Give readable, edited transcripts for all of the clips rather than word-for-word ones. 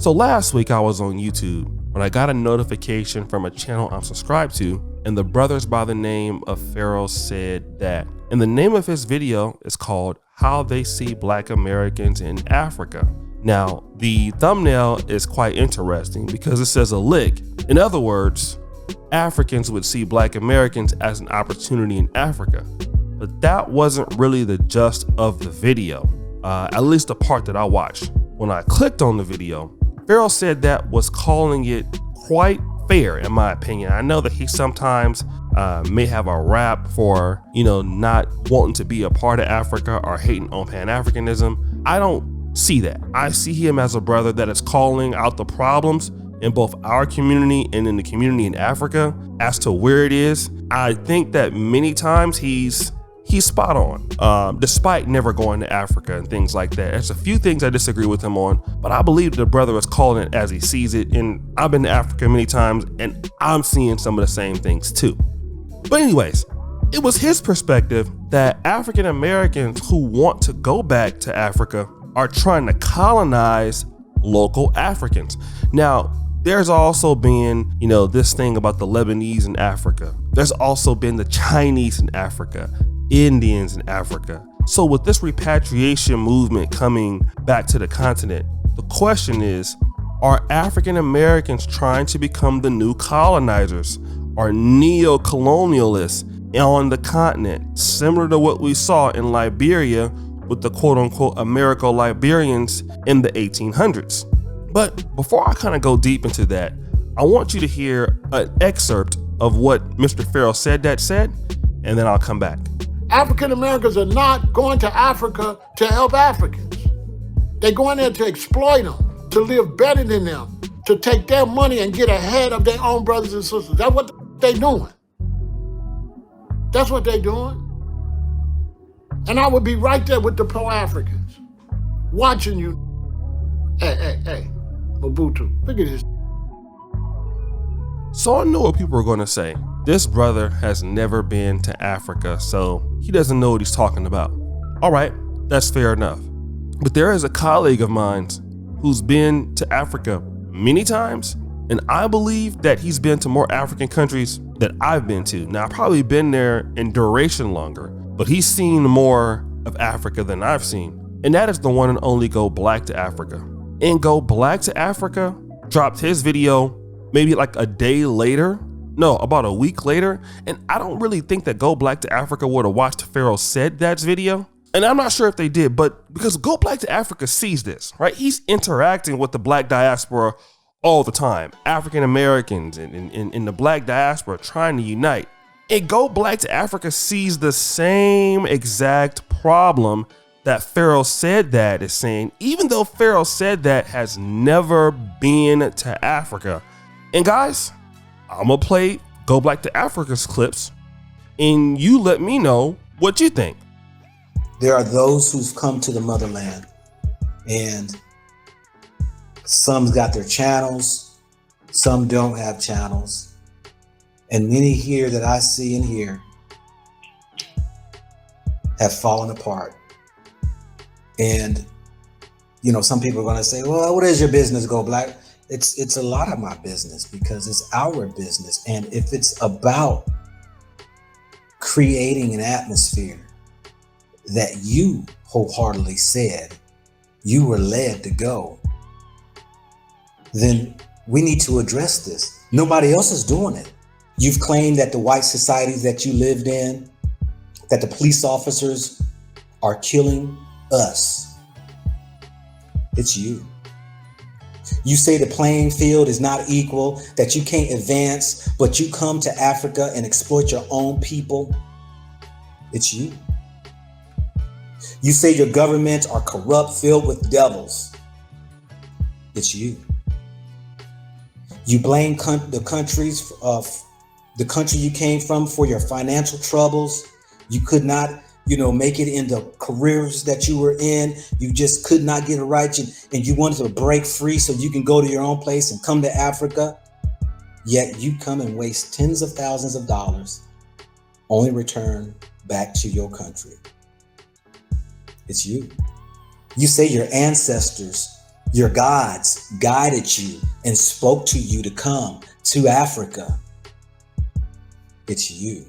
So last week I was on YouTube when I got a notification from a channel I'm subscribed to, and the brothers by the name of Pharaoh said that. And the name of his video is called How They See Black Americans in Africa. Now, the thumbnail is quite interesting because it says a lick. In other words, Africans would see Black Americans as an opportunity in Africa. But that wasn't really the gist of the video, at least the part that I watched. When I clicked on the video, Pharaoh said that was calling it quite fair, in my opinion. I know that he sometimes may have a rap for, not wanting to be a part of Africa or hating on Pan-Africanism. I don't see that. I see him as a brother that is calling out the problems in both our community and in the community in Africa as to where it is. I think that many times he's spot on, despite never going to Africa and things like that. There's a few things I disagree with him on, but I believe the brother is calling it as he sees it. And I've been to Africa many times and I'm seeing some of the same things too. But anyways, it was his perspective that African Americans who want to go back to Africa are trying to colonize local Africans. Now, there's also been, this thing about the Lebanese in Africa. There's also been the Chinese in Africa, Indians in Africa. So with this repatriation movement coming back to the continent, the question is, are African Americans trying to become the new colonizers or neo-colonialists on the continent, similar to what we saw in Liberia with the quote-unquote Americo-Liberians in the 1800s? But before I kind of go deep into that, I want you to hear an excerpt of what Mr. Pharaoh said, and then I'll come back. African Americans are not going to Africa to help Africans. They're going there to exploit them, to live better than them, to take their money and get ahead of their own brothers and sisters. That's what they're doing. That's what they're doing. And I would be right there with the pro-Africans, watching you. Hey, Mobutu, look at this. So I know what people are going to say. This brother has never been to Africa, so he doesn't know what he's talking about. All right, that's fair enough. But there is a colleague of mine who's been to Africa many times, and I believe that he's been to more African countries than I've been to. Now, I've probably been there in duration longer, but he's seen more of Africa than I've seen. And that is the one and only Go Black to Africa. And Go Black to Africa dropped his video maybe like a day later. No, about a week later. And I don't really think that Go Black to Africa would have watched Pharaoh Said That's video. And I'm not sure if they did, but because Go Black to Africa sees this, right? He's interacting with the Black diaspora all the time. African Americans and the Black diaspora trying to unite. And Go Black to Africa sees the same exact problem that Pharaoh Said That is saying, even though Pharaoh Said That has never been to Africa. And guys, I'm gonna play Go Black to Africa's clips and you let me know what you think. There are those who've come to the motherland and some's got their channels, some don't have channels. And many here that I see and hear have fallen apart. And, some people are gonna say, well, what is your business, Go Black? It's a lot of my business because it's our business. And if it's about creating an atmosphere that you wholeheartedly said you were led to go, then we need to address this. Nobody else is doing it. You've claimed that the white societies that you lived in, that the police officers are killing us. It's you. You say the playing field is not equal, that you can't advance, but you come to Africa and exploit your own people. It's you. You say your governments are corrupt, filled with devils. It's you. You blame the countries of the country you came from for your financial troubles. You could not, make it in the careers that you were in. You just could not get it right. And you wanted to break free so you can go to your own place and come to Africa. Yet you come and waste tens of thousands of dollars, only return back to your country. It's you. You say your ancestors Your gods guided you and spoke to you to come to Africa. It's you.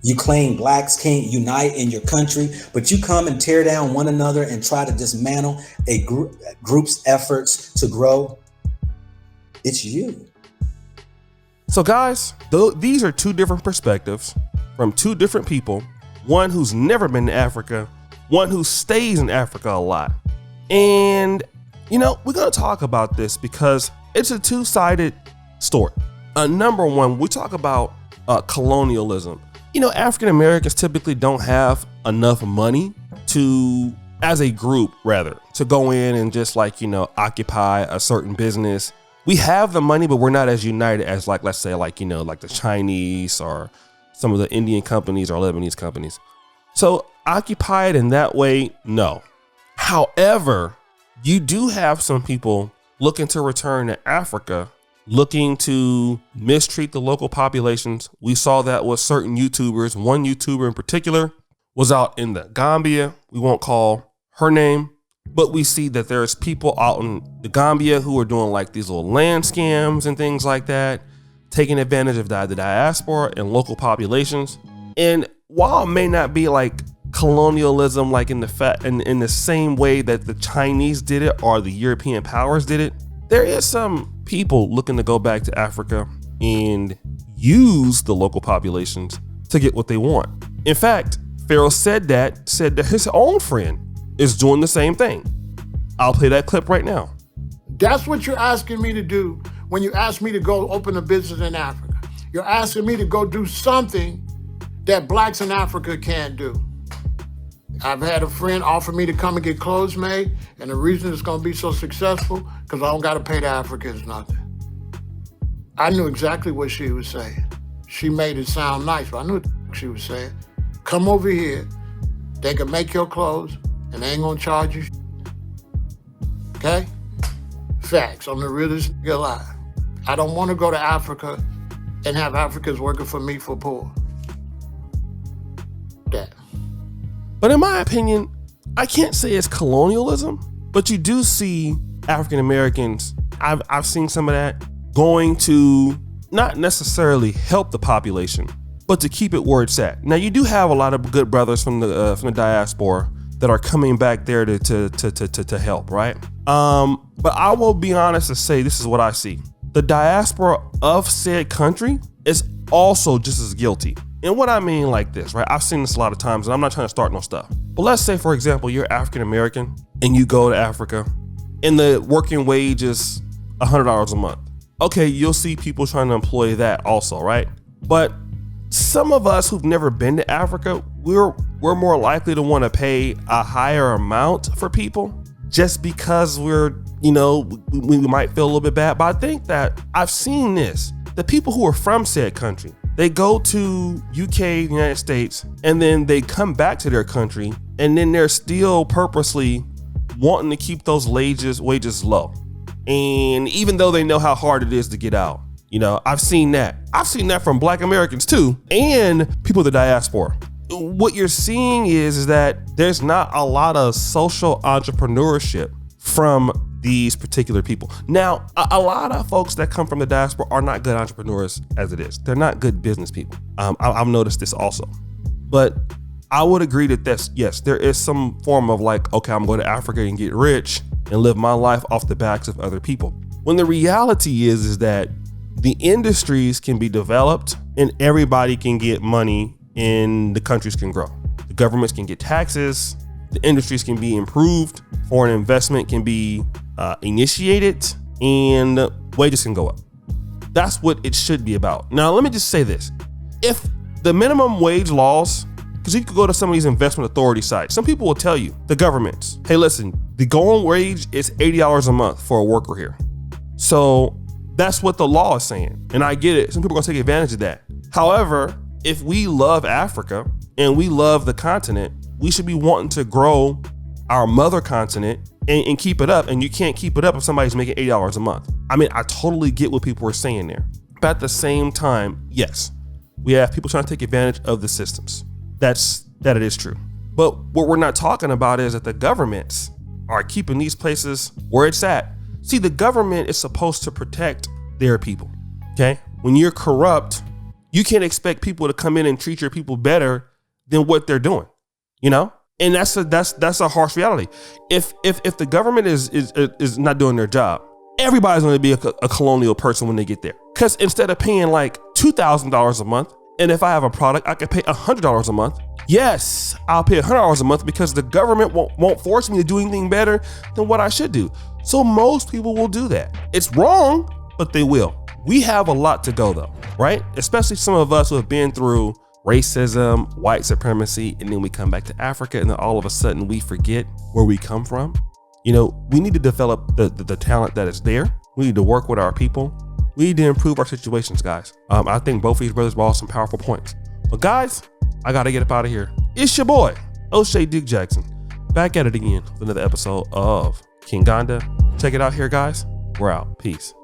You claim blacks can't unite in your country, but you come and tear down one another and try to dismantle a group's efforts to grow. It's you. So guys, these are two different perspectives from two different people. One who's never been to Africa, one who stays in Africa a lot. And, we're going to talk about this because it's a two-sided story. Number one, we talk about colonialism. African Americans typically don't have enough money as a group, to go in and just occupy a certain business. We have the money, but we're not as united as let's say the Chinese or some of the Indian companies or Lebanese companies. So occupy it in that way, no. However, you do have some people looking to return to Africa, looking to mistreat the local populations. We saw that with certain YouTubers. One YouTuber in particular was out in the Gambia. We won't call her name, but we see that there's people out in the Gambia who are doing these little land scams and things like that, taking advantage of the diaspora and local populations. And while it may not be colonialism in the same way that the Chinese did it or the European powers did it, there is some people looking to go back to Africa and use the local populations to get what they want. In fact, Pharaoh said that his own friend is doing the same thing. I'll play that clip right now. That's what you're asking me to do when you ask me to go open a business in Africa. You're asking me to go do something that blacks in Africa can't do. I've had a friend offer me to come and get clothes made, and the reason it's gonna be so successful, because I don't gotta pay the Africans nothing. I knew exactly what she was saying. She made it sound nice, but I knew what she was saying. Come over here, they can make your clothes, and they ain't gonna charge you. Okay? Facts, I'm the realest nigga alive. I don't wanna go to Africa and have Africans working for me for poor. That. But in my opinion, I can't say it's colonialism, but you do see African Americans, I've seen some of that, going to not necessarily help the population, but to keep it where it's at. Now you do have a lot of good brothers from the diaspora that are coming back there to help, right? But I will be honest to say this is what I see. The diaspora of said country is also just as guilty. And what I mean like this, right? I've seen this a lot of times and I'm not trying to start no stuff. But let's say, for example, you're African American and you go to Africa and the working wage is $100 a month. Okay, you'll see people trying to employ that also, right? But some of us who've never been to Africa, we're more likely to want to pay a higher amount for people just because we might feel a little bit bad. But I think that I've seen this. The people who are from said country, they go to UK, the United States, and then they come back to their country, and then they're still purposely wanting to keep those wages low. And even though they know how hard it is to get out, I've seen that. I've seen that from Black Americans too, and people of the diaspora. What you're seeing is that there's not a lot of social entrepreneurship from these particular people. Now, a lot of folks that come from the diaspora are not good entrepreneurs as it is. They're not good business people. I've noticed this also. But I would agree that yes, there is some form of okay, I'm going to Africa and get rich and live my life off the backs of other people. When the reality is that the industries can be developed and everybody can get money and the countries can grow. The governments can get taxes, the industries can be improved, foreign investment can be initiated, and wages can go up. That's what it should be about. Now, let me just say this. If the minimum wage laws, because you could go to some of these investment authority sites, some people will tell you, the governments, hey, listen, the going wage is $80 a month for a worker here. So that's what the law is saying. And I get it. Some people are gonna take advantage of that. However, if we love Africa and we love the continent, we should be wanting to grow our mother continent and keep it up. And you can't keep it up if somebody's making $80 a month. I mean, I totally get what people are saying there. But at the same time, yes, we have people trying to take advantage of the systems. That it is true. But what we're not talking about is that the governments are keeping these places where it's at. See, the government is supposed to protect their people, okay? When you're corrupt, you can't expect people to come in and treat your people better than what they're doing, you know? And that's a harsh reality. If the government is not doing their job, everybody's going to be a colonial person when they get there. Because instead of paying like $2,000 a month, and if I have a product, I can pay $100 a month. Yes, I'll pay $100 a month because the government won't force me to do anything better than what I should do. So most people will do that. It's wrong, but they will. We have a lot to go though, right? Especially some of us who have been through racism, white supremacy, and then we come back to Africa and then all of a sudden we forget where we come from. You know, we need to develop the talent that is there. We need to work with our people. We need to improve our situations, guys. I think both of these brothers brought some powerful points. But guys, I gotta get up out of here. It's your boy, Oshay Duke Jackson, back at it again with another episode of Kenganda. Check it out here, guys. We're out. Peace.